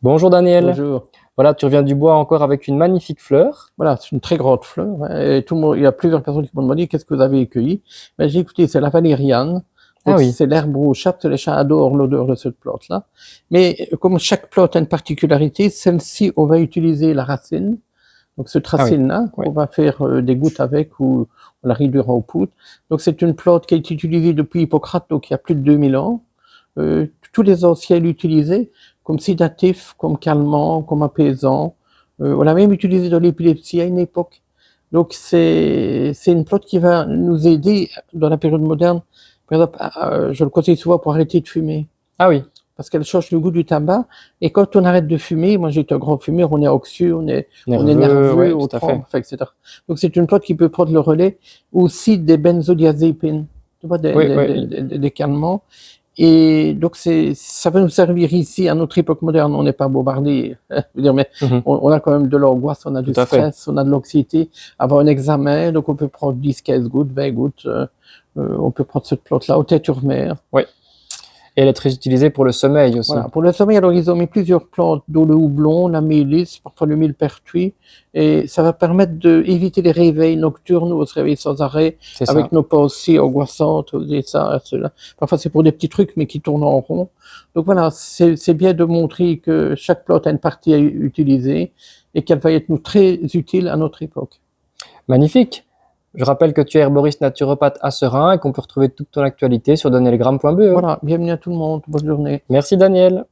Bonjour Daniel. Bonjour. Voilà, tu reviens du bois encore avec une magnifique fleur. Voilà, c'est une très grande fleur, hein, et tout le monde, il y a plusieurs personnes qui m'ont demandé qu'est-ce que vous avez cueilli. Ben, j'ai écouté, c'est la valériane. Ah Donc, oui, c'est l'herbe rougeâtre, les chats adorent l'odeur de cette plante-là. Mais comme chaque plante a une particularité, celle-ci, on va utiliser la racine. Donc, cette ah oui, racine-là, oui. on va faire des gouttes avec ou on la réduira en poudre. Donc, c'est une plante qui a été utilisée depuis Hippocrate, donc il y a plus de 2000 ans. Tous les anciens l'utilisaient comme sédatif, comme calmant, comme apaisant. On l'a même utilisé dans l'épilepsie à une époque. Donc c'est une plante qui va nous aider dans la période moderne. Par exemple, je le conseille souvent pour arrêter de fumer, Ah oui, parce qu'elle change le goût du tabac. Et quand on arrête de fumer, moi j'étais un grand fumeur, on est anxieux, on est nerveux, nerveux, ouais, on tout à fait. tremble, enfin, etc. Donc c'est une plante qui peut prendre le relais aussi des benzodiazépines, tu vois, Oui, oui, des calmants. Et donc, ça va nous servir ici, à notre époque moderne. On n'est pas bombardé. Je veux dire, mais mhm, on a quand même de l'angoisse, on a tout du à fait. stress, on a de l'anxiété. Avant un examen, donc on peut prendre 10, 15 gouttes, 20 gouttes. On peut prendre cette plante-là, au téturmère. Oui. Et elle est très utilisée pour le sommeil aussi. Voilà. Pour le sommeil, alors ils ont mis plusieurs plantes, dont le houblon, la mélisse, parfois le millepertuis, et ça va permettre d'éviter les réveils nocturnes où on se réveille sans arrêt, C'est ça. avec nos pensées angoissantes, et ça, cela. Parfois c'est pour des petits trucs, mais qui tournent en rond. Donc voilà, c'est bien de montrer que chaque plante a une partie à utiliser, et qu'elle va être très utile à notre époque. Magnifique. Je rappelle que tu es herboriste naturopathe à Serein et qu'on peut retrouver toute ton actualité sur danielgram.be. Voilà, bienvenue à tout le monde, bonne journée. Merci Daniel.